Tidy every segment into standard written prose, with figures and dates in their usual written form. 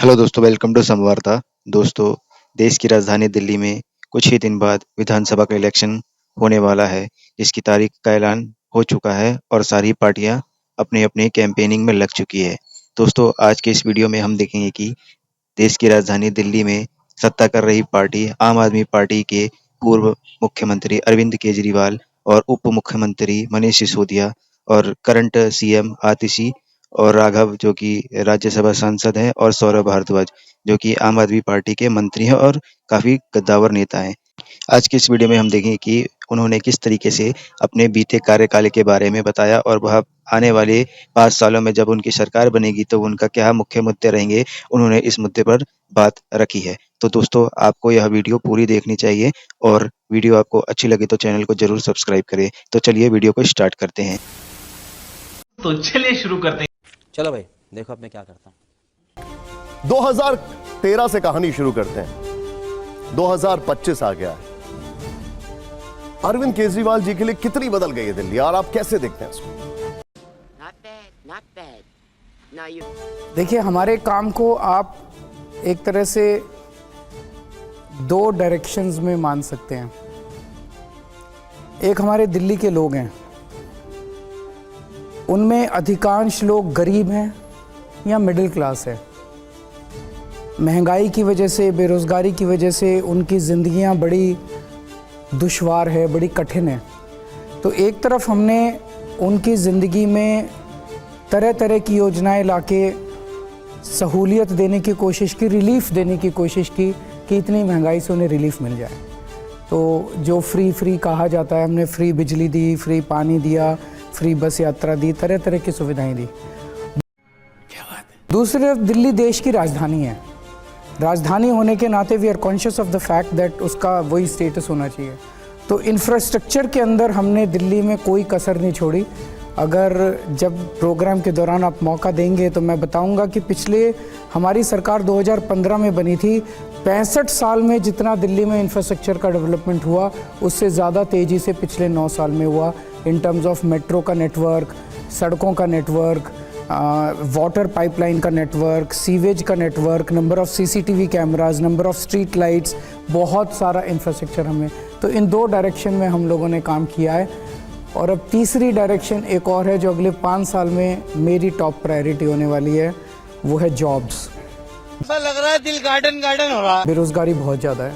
Hello दोस्तों, welcome to समवार्ता। दोस्तों, देश की राजधानी दिल्ली में कुछ ही दिन बाद विधानसभा का इलेक्शन होने वाला है, जिसकी तारीख का ऐलान हो चुका है और सारी पार्टियां अपनी-अपनी कैंपेनिंग में लग चुकी है। दोस्तों, आज के इस वीडियो में हम देखेंगे कि देश की राजधानी दिल्ली में सत्ता कर रही पार्टी आम आदमी पार्टी के पूर्व मुख्यमंत्री अरविंद केजरीवाल और उप मुख्यमंत्री मनीष सिसोदिया और करंट सीएम आतिशी और राघव जो कि राज्यसभा सांसद हैं और सौरभ भारद्वाज जो कि आम आदमी पार्टी के मंत्री हैं और काफ़ी कद्दावर नेता हैं। आज की इस वीडियो में हम देखेंगे कि उन्होंने किस तरीके से अपने बीते कार्यकाल के बारे में बताया और वह आने वाले 5 सालों में जब उनकी सरकार बनेगी तो उनका क्या मुख्य मुद्दे रहेंगे, उन्होंने इस मुद्दे पर बात रखी है। तो दोस्तों, आपको यह वीडियो पूरी देखनी चाहिए और वीडियो आपको अच्छी लगी तो चैनल को ज़रूर सब्सक्राइब करें। तो चलिए वीडियो को स्टार्ट करते हैं। तो चलिए शुरू करते हैं। चलो भाई, देखो अब मैं क्या करता हूं। 2013 से कहानी शुरू करते हैं। 2025 आ गया है। अरविंद केजरीवाल जी के लिए कितनी बदल गई है दिल्ली और आप कैसे देखते हैं इसको? Not bad. Now you. देखिए, हमारे काम को आप एक तरह से 2 डायरेक्शंस में मान सकते हैं। एक हमारे दिल्ली के लोग हैं, उनमें अधिकांश लोग गरीब हैं या मिडिल क्लास है। महंगाई की वजह से, बेरोज़गारी की वजह से उनकी ज़िंदगियां बड़ी दुश्वार है, बड़ी कठिन है। तो एक तरफ हमने उनकी ज़िंदगी में तरह तरह की योजनाएं लाके सहूलियत देने की कोशिश की, रिलीफ देने की कोशिश की कि इतनी महंगाई से उन्हें रिलीफ मिल जाए। तो जो फ्री कहा जाता है, हमने फ्री बिजली दी, फ्री पानी दिया, फ्री बस यात्रा दी, तरह तरह की सुविधाएं दी। क्या बात है। दूसरी तरफ दिल्ली देश की राजधानी है। राजधानी होने के नाते we are conscious of the fact that उसका वही स्टेटस होना चाहिए। तो इंफ्रास्ट्रक्चर के अंदर हमने दिल्ली में कोई कसर नहीं छोड़ी। अगर जब प्रोग्राम के दौरान आप मौका देंगे तो मैं बताऊंगा कि पिछले हमारी सरकार 2015 में बनी थी, 65 साल में जितना दिल्ली में इंफ्रास्ट्रक्चर का डेवलपमेंट हुआ उससे ज़्यादा तेज़ी से पिछले 9 साल में हुआ। इन टर्म्स ऑफ मेट्रो का नेटवर्क, सड़कों का नेटवर्क, वाटर पाइपलाइन का नेटवर्क, सीवेज का network, number of CCTV cameras, number of street lights, बहुत सारा इंफ्रास्ट्रक्चर हमें। तो इन 2 डायरेक्शन में हम लोगों ने काम किया है। और अब तीसरी डायरेक्शन एक और है जो अगले 5 साल में मेरी टॉप प्रायोरिटी होने वाली है, वो है जॉब्स। ऐसा लग रहा है दिल गार्डन हो रहा है। बेरोज़गारी बहुत ज़्यादा है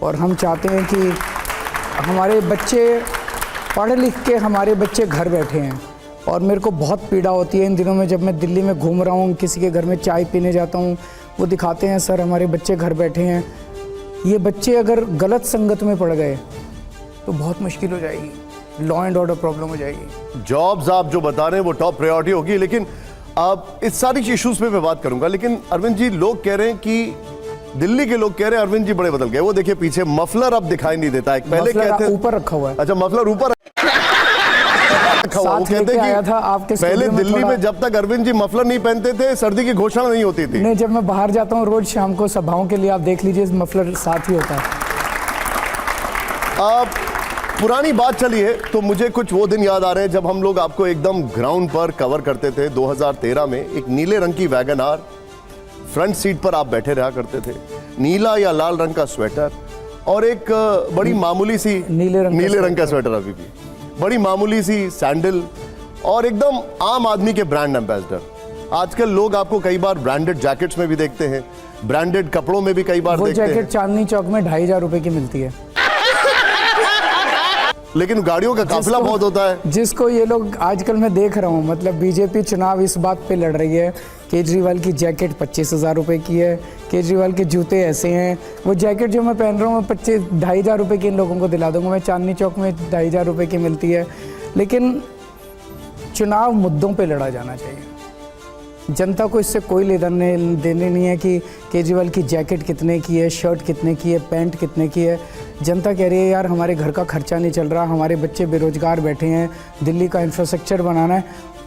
और हम चाहते हैं कि हमारे बच्चे पढ़ लिख के हमारे बच्चे घर बैठे हैं। और मेरे को बहुत पीड़ा होती है इन दिनों में, जब मैं दिल्ली में घूम रहा हूँ, किसी के घर में चाय पीने जाता हूँ, वो दिखाते हैं सर हमारे बच्चे घर बैठे हैं। ये बच्चे अगर गलत संगत में पड़ गए तो बहुत मुश्किल हो जाएगी, लॉ एंड ऑर्डर प्रॉब्लम हो जाएगी। जॉब्स आप जो बता रहे हैं वो टॉप प्रायोरिटी होगी, लेकिन आप इस सारी इश्यूज पे मैं बात करूंगा। लेकिन अरविंद जी, लोग कह रहे हैं कि दिल्ली के लोग कह रहे हैं अरविंद जी बड़े बदल गए। वो देखिए पीछे मफलर अब दिखाई नहीं देता है, पहले कहते हैं ऊपर रखा हुआ है। अच्छा, मफलर ऊपर रखा हुआ। वो कहते हैं कि पहले दिल्ली में जब तक अरविंद जी मफलर नहीं पहनते थे सर्दी की घोषणा नहीं होती थी। नहीं, जब मैं बाहर जाता हूँ रोज शाम को सभाओं के लिए, आप देख लीजिए मफलर साथ ही होता है। आप पुरानी बात चली है तो मुझे कुछ वो दिन याद आ रहे हैं जब हम लोग आपको एकदम ग्राउंड पर कवर करते थे। 2013 में एक नीले रंग की वैगन आर, फ्रंट सीट पर आप बैठे रहा करते थे, नीला या लाल रंग का स्वेटर और एक बड़ी मामूली सी नीले रंग का स्वेटर, अभी भी बड़ी मामूली सी सैंडल और एकदम आम आदमी के ब्रांड एम्बेसडर। आजकल लोग आपको कई बार ब्रांडेड जैकेट्स में भी देखते हैं, ब्रांडेड कपड़ों में भी कई बार देखते हैं। वो जैकेट चांदनी चौक में 2,500 रुपए की मिलती है, लेकिन गाड़ियों का काफिला बहुत होता है। जिसको ये लोग आजकल मैं देख रहा हूँ, मतलब बीजेपी चुनाव इस बात पे लड़ रही है, केजरीवाल की जैकेट 25,000 रुपए की है, केजरीवाल के जूते ऐसे हैं। वो जैकेट जो मैं पहन रहा हूँ 2,500 रुपए की इन लोगों को दिला दूंगा मैं। चांदनी चौक में 2,500 रुपए की मिलती है। लेकिन चुनाव मुद्दों पे लड़ा जाना चाहिए। जनता को इससे कोई लेने देने नहीं है कि केजरीवाल की जैकेट कितने की है, शर्ट कितने की है, पैंट कितने की है। जनता कह रही है यार हमारे घर का खर्चा नहीं चल रहा, हमारे बच्चे बेरोजगार बैठे हैं, दिल्ली का इंफ्रास्ट्रक्चर बनाना है।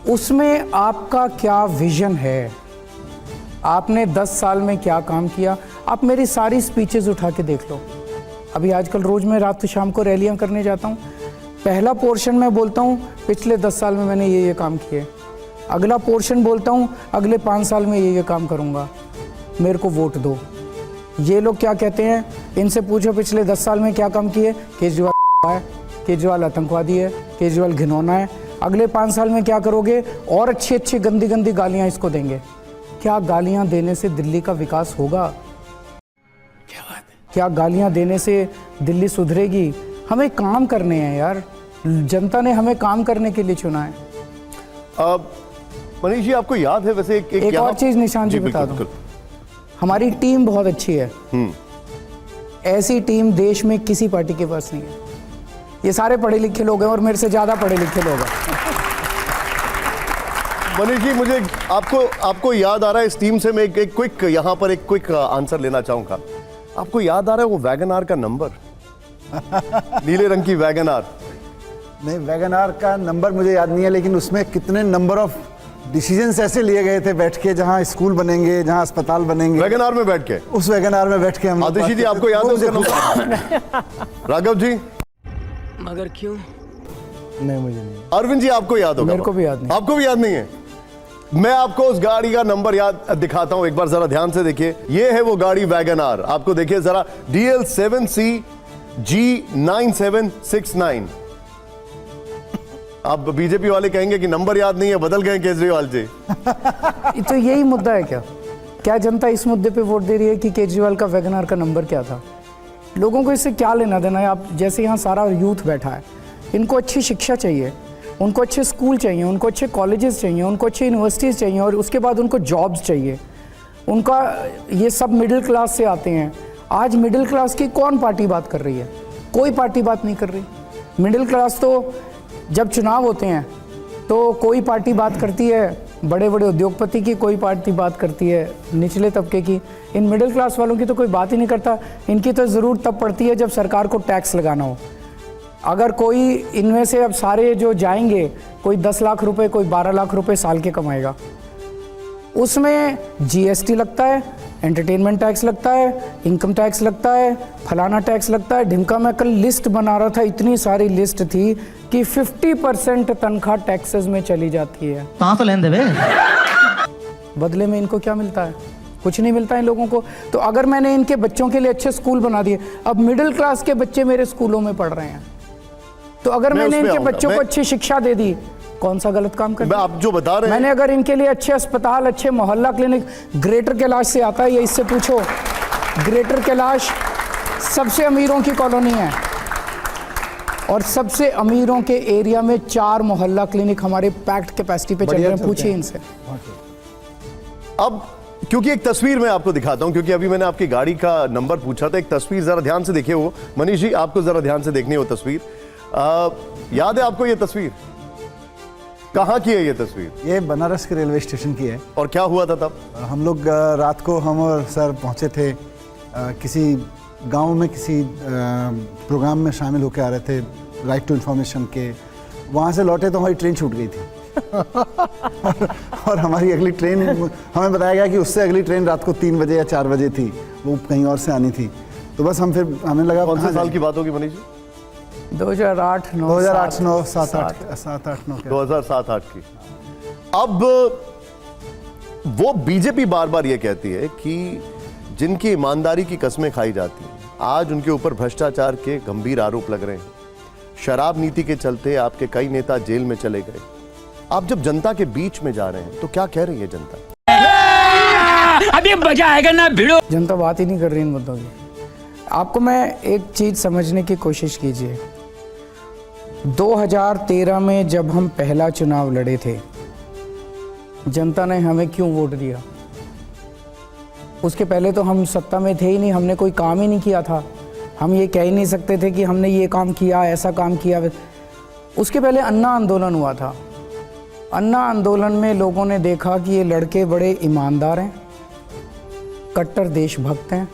उसमें आपका क्या विजन है? आपने 10 साल में क्या काम किया? आप मेरी सारी स्पीचेस उठा के देख लो। अभी आजकल रोज़ मैं रात को शाम को रैलियां करने जाता हूँ, पहला पोर्शन में बोलता हूँ पिछले 10 साल में मैंने ये काम किए, अगला पोर्शन बोलता हूँ अगले 5 साल में ये काम करूँगा। मेरे को वोट दो। ये लोग क्या कहते हैं, इनसे पूछो पिछले 10 साल में क्या काम किए। केजरीवाल है, केजरीवाल आतंकवादी है, केजरीवाल घिनौना है। अगले 5 साल में क्या करोगे? और अच्छी अच्छी गंदी गंदी गालियां इसको देंगे। क्या गालियां देने से दिल्ली का विकास होगा? क्या गालियां देने से दिल्ली सुधरेगी? हमें काम करने हैं यार, जनता ने हमें काम करने के लिए चुना है। मनीष जी, आपको याद है वैसे एक और चीज निशान जी बता दूं, हमारी टीम बहुत अच्छी है। ऐसी टीम देश में किसी पार्टी के पास नहीं है। ये सारे पढ़े लिखे लोग हैं और मेरे से ज्यादा पढ़े लिखे लोग हैं। मनीष जी, मुझे आपको याद आ रहा है इस टीम से, मैं एक क्विक आंसर लेना चाहूंगा। आपको याद आ रहा है वो वैगन आर का नंबर? नीले रंग की वैगन आर। नहीं, वैगन आर का नंबर मुझे याद नहीं है, लेकिन उसमें कितने नंबर ऑफ डिसीजंस ऐसे लिए गए थे बैठ के, जहां स्कूल बनेंगे, जहां अस्पताल बनेंगे। वैगन आर में बैठ के, उस वैगन आर में बैठ के हम। आतिशी जी, आपको याद है उसका नंबर? राघव जी? मगर क्यों? नहीं, मुझे नहीं। अरविंद जी, आपको याद होगा? मेरे को भी याद नहीं। आपको भी याद नहीं है? मैं आपको उस गाड़ी का नंबर याद दिखाता हूं, एक बार जरा ध्यान से देखिए। ये है वो गाड़ी वैगन आर, आपको देखिए जरा, DL7CG9769। अब बीजेपी वाले कहेंगे कि नंबर याद नहीं है, बदल गए केजरीवाल जी। तो यही मुद्दा है क्या? क्या जनता इस मुद्दे पे वोट दे रही है कि केजरीवाल का वैगन आर का नंबर क्या था? लोगों को इससे क्या लेना देना है? आप जैसे यहाँ सारा यूथ बैठा है, इनको अच्छी शिक्षा चाहिए, उनको अच्छे स्कूल चाहिए, उनको अच्छे कॉलेजेस चाहिए, उनको अच्छी यूनिवर्सिटीज़ चाहिए, और उसके बाद उनको जॉब्स चाहिए। उनका ये सब मिडिल क्लास से आते हैं। आज मिडिल क्लास की कौन पार्टी बात कर रही है? कोई पार्टी बात नहीं कर रही। मिडिल क्लास तो जब चुनाव होते हैं तो कोई पार्टी बात करती है बड़े बड़े उद्योगपति की, कोई पार्टी बात करती है निचले तबके की। इन मिडिल क्लास वालों की तो कोई बात ही नहीं करता। इनकी तो ज़रूरत तब पड़ती है जब सरकार को टैक्स लगाना हो। अगर कोई इनमें से अब सारे जो जाएंगे, कोई 10 लाख रुपए, कोई 12 लाख रुपए साल के कमाएगा, उसमें जीएसटी लगता है, एंटरटेनमेंट टैक्स लगता है, इनकम टैक्स लगता है, फलाना टैक्स लगता है, ढिमका। मैं कल लिस्ट बना रहा था, इतनी सारी लिस्ट थी कि 50% तनख्वाह टैक्सेस में चली जाती है। कहाँ तो लेन देवे? बदले में इनको क्या मिलता है? कुछ नहीं मिलता है इन लोगों को। तो अगर मैंने इनके बच्चों के लिए अच्छे स्कूल बना दिए, अब मिडिल क्लास के बच्चे मेरे स्कूलों में पढ़ रहे हैं, तो अगर मैंने इनके बच्चों को अच्छी शिक्षा दे दी, कौन सा गलत काम कर? आप जो बता रहे हैं, मैंने अगर इनके लिए अच्छे अस्पताल, अच्छे मोहल्ला क्लिनिक, ग्रेटर कैलाश से आता है ये, इससे पूछो। ग्रेटर कैलाश सबसे अमीरों की कॉलोनी है और सबसे अमीरों के एरिया में 4 मोहल्ला क्लिनिक हमारे पैक्ड कैपेसिटी पे चल रहे हैं। पूछिए इनसे। अब क्योंकि एक तस्वीर मैं आपको दिखाता हूं, क्योंकि अभी मैंने आपकी गाड़ी का नंबर पूछा था, एक तस्वीर जरा ध्यान से देखिए। वो मनीष जी, आपको जरा ध्यान से देखनी है वो तस्वीर। याद है आपको ये तस्वीर? कहाँ की है ये तस्वीर? ये बनारस के रेलवे स्टेशन की है। और क्या हुआ था तब? हम लोग रात को, हम और सर पहुंचे थे किसी गांव में, किसी प्रोग्राम में शामिल होकर आ रहे थे, राइट टू इन्फॉर्मेशन के। वहाँ से लौटे तो हमारी ट्रेन छूट गई थी। और हमारी अगली ट्रेन, हमें बताया गया कि उससे अगली ट्रेन रात को 3 बजे या 4 बजे थी, वो कहीं और से आनी थी। तो बस हम फिर, हमें लगा। कौन से साल की बात होगी मनीष जी? 2008-9 की। अब वो बीजेपी बार बार ये कहती है कि जिनकी ईमानदारी की कस्में खाई जाती हैं, आज उनके ऊपर भ्रष्टाचार के गंभीर आरोप लग रहे हैं। शराब नीति के चलते आपके कई नेता जेल में चले गए। आप जब जनता के बीच में जा रहे हैं तो क्या कह रही है जनता? अभी मजा आएगा ना भिड़ो। जनता बात ही नहीं कर रही इन मुद्दों की। आपको मैं एक चीज समझने की कोशिश कीजिए। 2013 में जब हम पहला चुनाव लड़े थे, जनता ने हमें क्यों वोट दिया? उसके पहले तो हम सत्ता में थे ही नहीं, हमने कोई काम ही नहीं किया था। हम ये कह ही नहीं सकते थे कि हमने ये काम किया, ऐसा काम किया। उसके पहले अन्ना आंदोलन हुआ था। अन्ना आंदोलन में लोगों ने देखा कि ये लड़के बड़े ईमानदार हैं, कट्टर देशभक्त हैं,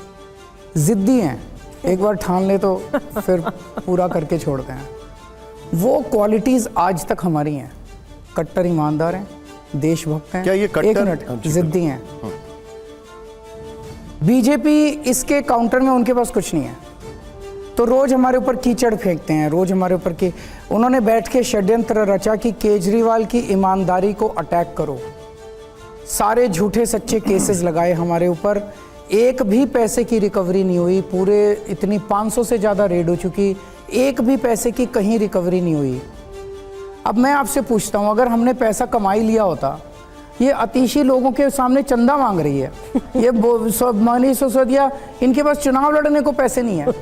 जिद्दी हैं, एक बार ठान ले तो फिर पूरा करके छोड़ते हैं। वो क्वालिटीज़ आज तक हमारी हैं। कट्टर ईमानदार हैं, देशभक्त हैं। क्या ये कट्टर? एक मिनट, जिद्दी हैं। बीजेपी इसके काउंटर में, उनके पास कुछ नहीं है, तो रोज हमारे ऊपर कीचड़ फेंकते हैं, रोज हमारे ऊपर की। उन्होंने बैठ के षड्यंत्र रचा कि केजरीवाल की ईमानदारी को अटैक करो। सारे झूठे सच्चे केसेस लगाए हमारे ऊपर, एक भी पैसे की रिकवरी नहीं हुई। पूरे इतनी 500 से ज़्यादा रेड हो चुकी, एक भी पैसे की कहीं रिकवरी नहीं हुई। अब मैं आपसे पूछता हूँ, अगर हमने पैसा कमा ही लिया होता, ये अतीशी लोगों के सामने चंदा मांग रही है, ये मनीष सिसोदिया, इनके पास चुनाव लड़ने को पैसे नहीं है।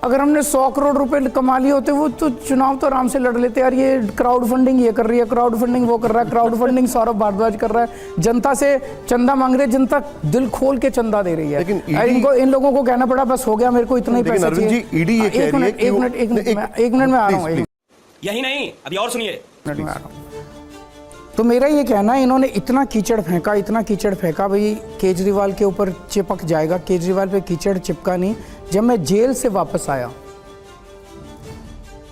अगर हमने 100 करोड़ रुपए कमा लिए होते, वो तो चुनाव तो आराम से लड़ लेते। यार ये क्राउड फंडिंग ये कर रही है, क्राउड फंडिंग वो कर रहा है, क्राउड फंडिंग सौरभ भारद्वाज कर रहा है, जनता से चंदा मांग रहे, जनता दिल खोल के चंदा दे रही है। लेकिन इनको, इन लोगों को कहना पड़ा बस हो गया, मेरे को इतना ही पैसा चाहिए। एक मिनट में आ रहा हूँ, यही नहीं, अभी और सुनिए। तो मेरा ये कहना है, इन्होंने इतना कीचड़ फेंका भाई, केजरीवाल के ऊपर चिपक जाएगा। केजरीवाल पे कीचड़ चिपका नहीं। जब मैं जेल से वापस आया,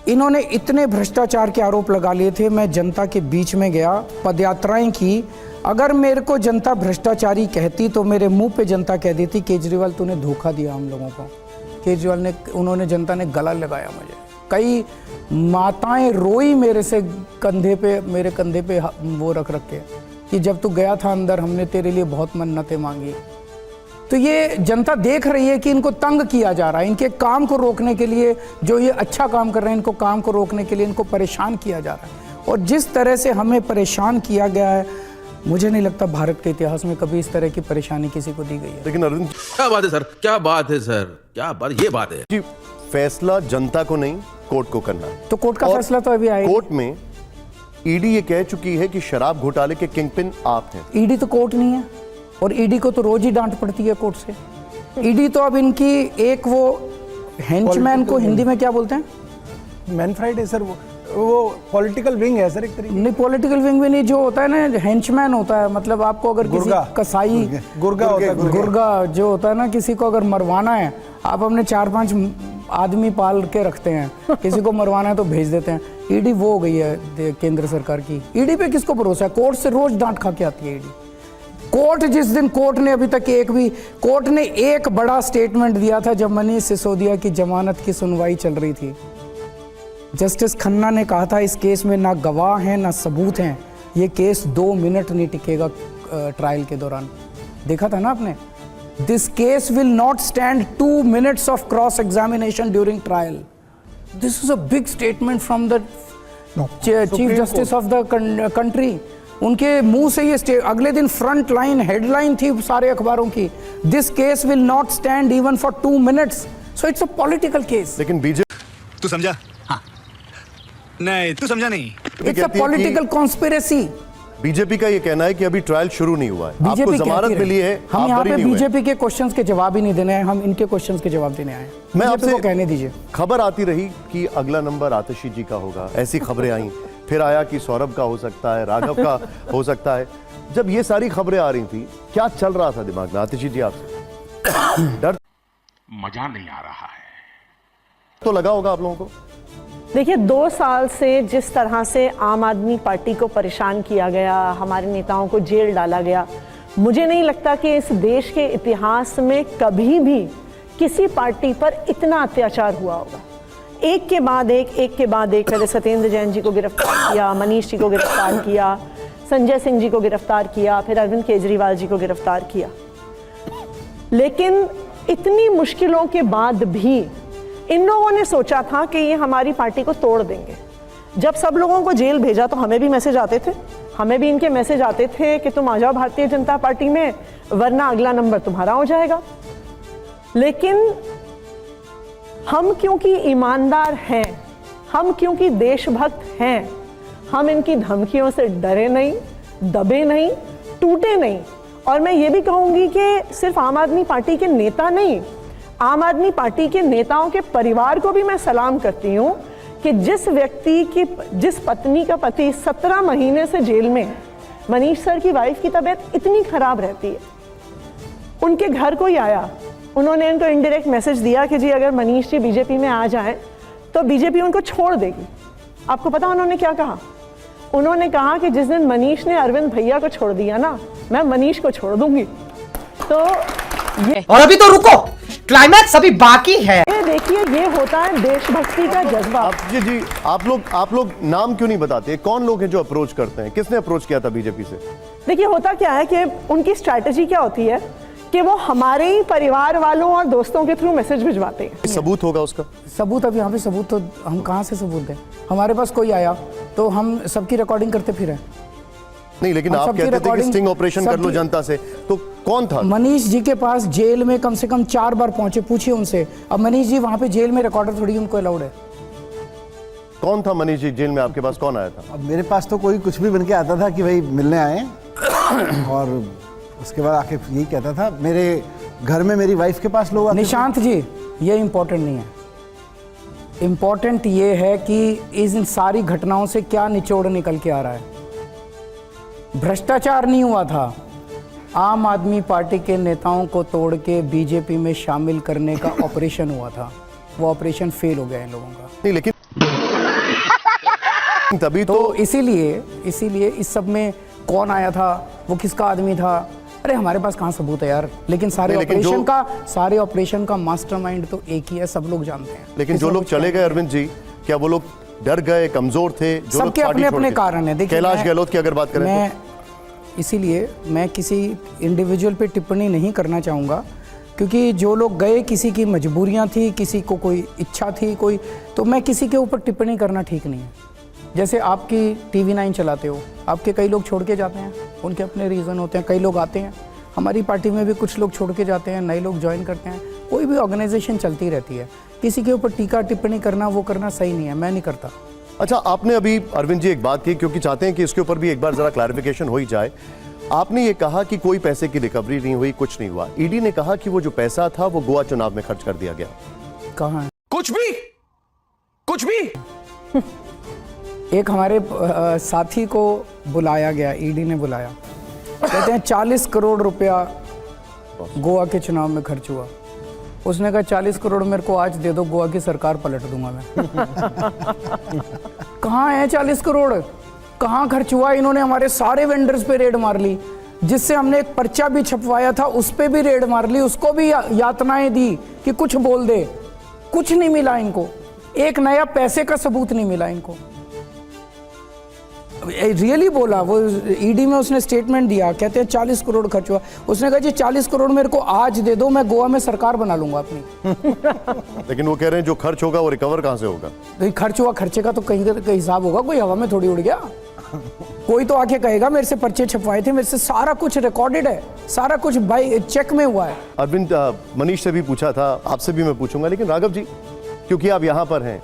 इन्होंने इतने भ्रष्टाचार के आरोप लगा लिए थे। मैं जनता के बीच में गया, पदयात्राएं की। अगर मेरे को जनता भ्रष्टाचारी कहती तो मेरे मुंह पे जनता कह देती केजरीवाल तूने धोखा दिया हम लोगों को। केजरीवाल ने, जनता ने गला लगाया मुझे। कई माताएं रोई मेरे से, मेरे कंधे पे वो रख के कि जब तू गया था अंदर, हमने तेरे लिए बहुत मन्नतें मांगी। तो ये जनता देख रही है कि इनको तंग किया जा रहा है, इनके काम को रोकने के लिए, जो ये अच्छा काम कर रहे हैं, इनको काम को रोकने के लिए इनको परेशान किया जा रहा है। और जिस तरह से हमें परेशान किया गया है, मुझे नहीं लगता भारत के इतिहास में कभी इस तरह की परेशानी किसी को दी गई है। लेकिन अरविंद, क्या बात है सर, क्या बात है सर, क्या बात, ये बात है कि फैसला जनता को नहीं, कोर्ट को करना है। तो कोर्ट का फैसला तो अभी आया। कोर्ट में ईडी ये कह चुकी है कि शराब घोटाले के किंगपिन आप हैं। ईडी तो कोर्ट नहीं है, और ईडी को तो रोज ही डांट पड़ती है कोर्ट से। ईडी तो अब इनकी एक वो हेंचमैन को हिंदी में क्या बोलते हैं? मैन फ्राइडे सर, वो पॉलिटिकल विंग है सर एक तरीके। नहीं, पॉलिटिकल विंग भी नहीं, जो होता है ना हेंचमैन होता है, मतलब आपको अगर किसी कसाई गुर्गा जो होता है ना, किसी को अगर मरवाना है, आप अपने 4-5 आदमी पाल के रखते हैं, किसी को मरवाना है तो भेज देते हैं। ईडी वो हो गई है केंद्र सरकार की। ईडी पे किसको भरोसा है? कोर्ट से रोज डांट खा के आती है ईडी। कोर्ट, जिस दिन कोर्ट ने अभी तक कोर्ट ने एक बड़ा स्टेटमेंट दिया था जब मनीष सिसोदिया की जमानत की सुनवाई चल रही थी। जस्टिस खन्ना ने कहा था इस केस में ना गवाह हैं ना सबूत हैं, ये केस 2 मिनट नहीं टिकेगा ट्रायल के दौरान। देखा था ना आपने? This case will not stand 2 minutes of cross examination during trial. This is a big statement from the chief justice of the country. उनके मुंह से ये अगले दिन फ्रंट लाइन हेडलाइन थी सारे अखबारों की, this case will not stand even for 2 minutes। So it's a political case. लेकिन बीजेपी, तू समझा? हाँ। नहीं, तू समझा नहीं। It's a political conspiracy. BJP का ये कहना है कि अभी ट्रायल शुरू नहीं हुआ है, आपको जमानत मिली है, हम यहाँ पे बीजेपी के क्वेश्चंस के जवाब ही नहीं देने हैं, हम इनके क्वेश्चंस के जवाब देने आए। मैं आपसे कहने दीजिए। खबर आती रही कि अगला नंबर आतिशी जी का होगा, ऐसी खबरें आई। फिर आया कि सौरभ का हो सकता है, राघव का हो सकता है। जब ये सारी खबरें आ रही थी, क्या चल रहा था दिमाग में आतिशी जी आपसे? डर, मजा नहीं आ रहा है तो लगा होगा आप लोगों को। देखिए, 2 साल से जिस तरह से आम आदमी पार्टी को परेशान किया गया, हमारे नेताओं को जेल डाला गया, मुझे नहीं लगता कि इस देश के इतिहास में कभी भी किसी पार्टी पर इतना अत्याचार हुआ होगा। एक के बाद एक, पहले सत्येंद्र जैन जी को गिरफ्तार किया, मनीष जी को गिरफ्तार किया, संजय सिंह जी को गिरफ्तार किया, फिर अरविंद केजरीवाल जी को गिरफ्तार किया। लेकिन इतनी मुश्किलों के बाद भी इन लोगों ने सोचा था कि ये हमारी पार्टी को तोड़ देंगे। जब सब लोगों को जेल भेजा तो हमें भी मैसेज आते थे, हमें भी इनके मैसेज आते थे कि तुम आ जाओ भारतीय जनता पार्टी में, वरना अगला नंबर तुम्हारा हो जाएगा। लेकिन हम क्योंकि ईमानदार हैं, हम क्योंकि देशभक्त हैं, हम इनकी धमकियों से डरे नहीं, दबे नहीं, टूटे नहीं। और मैं ये भी कहूँगी कि सिर्फ आम आदमी पार्टी के नेता नहीं, आम आदमी पार्टी के नेताओं के परिवार को भी मैं सलाम करती हूँ कि जिस पत्नी का पति 17 महीने से जेल में, मनीष सर की वाइफ की तबीयत इतनी खराब रहती है, उनके घर कोई आया, उन्होंने इनको इनडायरेक्ट मैसेज दिया कि जी अगर मनीष जी बीजेपी में आ जाएं तो बीजेपी उनको छोड़ देगी। आपको पता उन्होंने क्या कहा? उन्होंने कहा कि जिस दिन मनीष ने अरविंद भैया को छोड़ दिया ना, मैं मनीष को छोड़ दूंगी। तो और अभी तो रुको, क्लाइमैक्स अभी बाकी है। ये देखिए ये होता है देशभक्ति का जज्बा। जी आप लोग नाम क्यों नहीं बताते? कौन लोग हैं जो अप्रोच करते हैं? किसने अप्रोच किया था बीजेपी से? देखिए होता क्या है कि उनकी स्ट्रैटेजी क्या होती है कि वो हमारे ही परिवार वालों और दोस्तों के थ्रू मैसेज भिजवाते हैं। सबूत होगा उसका? सबूत अब यहाँ पे सबूत तो हम कहाँ से सबूत दें? हमारे पास कोई आया तो हम सबकी रिकॉर्डिंग करते फिर नहीं, लेकिन आप कहते थे कि स्टिंग ऑपरेशन कर लो जनता से, तो कौन था? मनीष जी के पास जेल में कम से कम 4 बार पहुंचे, पूछिए उनसे। अब मनीष जी वहां पे जेल में रिकॉर्डर थोड़ी उनको अलाउड है। कौन था मनीष जी जेल में? आपके पास कौन आया था? अब मेरे पास तो कोई कुछ भी बन के आता था कि भाई मिलने आए और उसके बाद आके यही कहता था। मेरे घर में मेरी वाइफ के पास लोग आते थे। निशांत जी ये इम्पोर्टेंट नहीं है, इम्पोर्टेंट ये है कि इन सारी घटनाओं से क्या निचोड़ निकल के आ रहा है। भ्रष्टाचार नहीं हुआ था, आम आदमी पार्टी के नेताओं को तोड़ के बीजेपी में शामिल करने का ऑपरेशन हुआ था। वो ऑपरेशन फेल हो गया इन लोगों का। नहीं, लेकिन तभी तो इसीलिए इस सब में कौन आया था, वो किसका आदमी था, अरे हमारे पास कहाँ सबूत है यार। लेकिन सारे ऑपरेशन का मास्टरमाइंड तो एक ही है, सब लोग जानते हैं। लेकिन जो लोग चले गए अरविंद जी, क्या वो लोग डर गए, कमजोर थे? जो सबके अपने अपने कारण है। देखिए कैलाश गहलोत की अगर बात करें इसीलिए मैं किसी इंडिविजुअल पे टिप्पणी नहीं करना चाहूँगा, क्योंकि जो लोग गए किसी की मजबूरियाँ थी, किसी को कोई इच्छा थी, कोई, तो मैं किसी के ऊपर टिप्पणी करना ठीक नहीं है। जैसे आपकी TV9 चलाते हो, आपके कई लोग छोड़ के जाते हैं, उनके अपने रीज़न होते हैं। कई लोग आते हैं, हमारी पार्टी में भी कुछ लोग छोड़ के जाते हैं, नए लोग ज्वाइन करते हैं। कोई भी ऑर्गेनाइजेशन चलती रहती है, किसी के ऊपर टीका टिप्पणी करना वो करना सही नहीं है, मैं नहीं करता। अच्छा, आपने अभी अरविंद जी एक बात की, क्योंकि चाहते हैं कि इसके ऊपर भी एक बार जरा क्लैरिफिकेशन हो ही जाए। आपने ये कहा कि कोई पैसे की रिकवरी नहीं हुई, कुछ नहीं हुआ। ईडी ने कहा कि वो जो पैसा था वो गोवा चुनाव में खर्च कर दिया गया। कहाँ है? कुछ भी एक हमारे साथी को बुलाया गया, ईडी ने बुलाया, कहते हैं 40 करोड़ रुपया गोवा के चुनाव में खर्च हुआ। उसने कहा 40 करोड़ मेरे को आज दे दो, गोवा की सरकार पलट दूंगा मैं। कहाँ है 40 करोड़? कहाँ खर्च हुआ? इन्होंने हमारे सारे वेंडर्स पे रेड मार ली, जिससे हमने एक पर्चा भी छपवाया था उस पे भी रेड मार ली, उसको भी यातनाएं दी कि कुछ बोल दे। कुछ नहीं मिला इनको, एक नया पैसे का सबूत नहीं मिला इनको। रियली बोला वो, ईडी में उसने स्टेटमेंट दिया, कहते हैं 40 करोड़ खर्च हुआ। उसने कहा जी 40 करोड़ मेरे को आज दे दो, मैं गोवा में सरकार बना लूंगा अपनी। लेकिन वो कह रहे हैं जो खर्च होगा वो रिकवर कहाँ से होगा? तो खर्च हुआ, खर्चे का तो कहीं का हिसाब होगा, कोई हवा में थोड़ी उड़ गया। कोई तो आके कहेगा मेरे से पर्चे छपवाए थे, मेरे से सारा कुछ रिकॉर्डेड है, सारा कुछ भाई चेक में हुआ है। अरविंद, मनीष से भी पूछा था, आपसे भी मैं पूछूंगा, लेकिन राघव जी क्योंकि आप यहाँ पर हैं,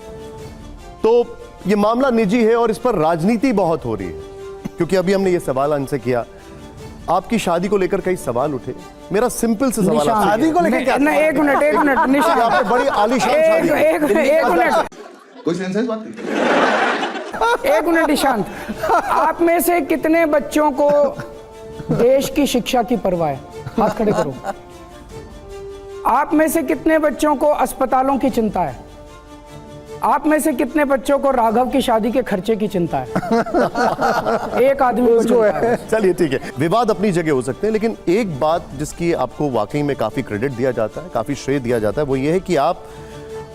तो ये मामला निजी है और इस पर राजनीति बहुत हो रही है, क्योंकि अभी हमने ये सवाल उनसे किया, आपकी शादी को लेकर कई सवाल उठे। मेरा सिंपल से सवाल, शादी को लेकर क्या? एक मिनट निशांत, आपने बड़ी आलीशान शादी, एक मिनट, कोई सेंसेस बात एक मिनट निशांत, आप में से कितने बच्चों को देश की शिक्षा की परवाह है? हाथ खड़े करो। आप में से कितने बच्चों को अस्पतालों की चिंता है? आप में से कितने बच्चों को राघव की शादी के खर्चे की चिंता है? एक आदमी को चिंता है। चलिए ठीक है, विवाद अपनी जगह हो सकते हैं, लेकिन एक बात जिसकी आपको वाकई में काफी क्रेडिट दिया जाता है, काफी श्रेय दिया जाता है, वो ये है कि आप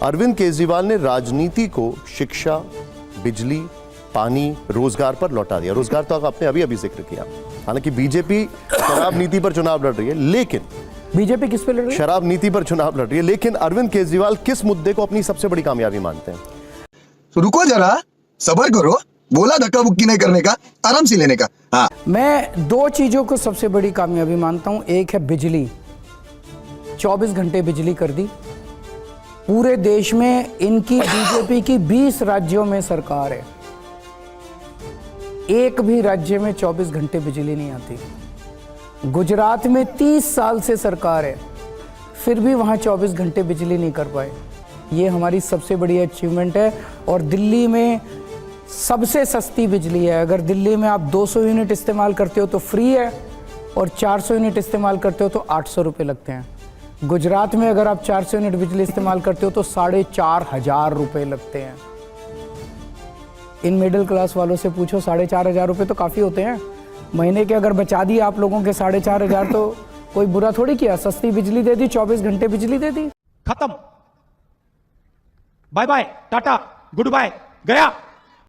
अरविंद केजरीवाल ने राजनीति को शिक्षा, बिजली, पानी, रोजगार पर लौटा दिया। रोजगार तो आपने अभी अभी जिक्र किया। हालांकि बीजेपी शराब नीति पर चुनाव लड़ रही है, लेकिन बीजेपी किस पे लड़ रही है? शराब नीति पर चुनाव लड़ रही है, लेकिन अरविंद केजरीवाल किस मुद्दे को अपनी सबसे बड़ी कामयाबी मानते हैं? तो रुको जरा, सबर करो, बोला धक्का बुक्की नहीं करने का, आराम से लेने का। हाँ, मैं 2 चीजों को सबसे बड़ी कामयाबी मानता हूं। एक है बिजली, 24 घंटे बिजली कर दी पूरे देश में। इनकी बीजेपी की 20 राज्यों में सरकार है, एक भी राज्य में 24 घंटे बिजली नहीं आती। गुजरात में 30 साल से सरकार है, फिर भी वहाँ 24 घंटे बिजली नहीं कर पाए। ये हमारी सबसे बड़ी अचीवमेंट है। और दिल्ली में सबसे सस्ती बिजली है। अगर दिल्ली में आप 200 यूनिट इस्तेमाल करते हो तो फ्री है, और 400 यूनिट इस्तेमाल करते हो तो 800 रुपये लगते हैं। गुजरात में अगर आप 400 यूनिट बिजली इस्तेमाल करते हो तो 4,500 रुपये लगते हैं। इन मिडिल क्लास वालों से पूछो, 4,500 रुपये तो काफ़ी होते हैं महीने के। अगर बचा दिए आप लोगों के 4,500 तो कोई बुरा थोड़ी किया, सस्ती बिजली दे दी, 24 घंटे बिजली दे दी, खत्म। Bye bye tata goodbye गया।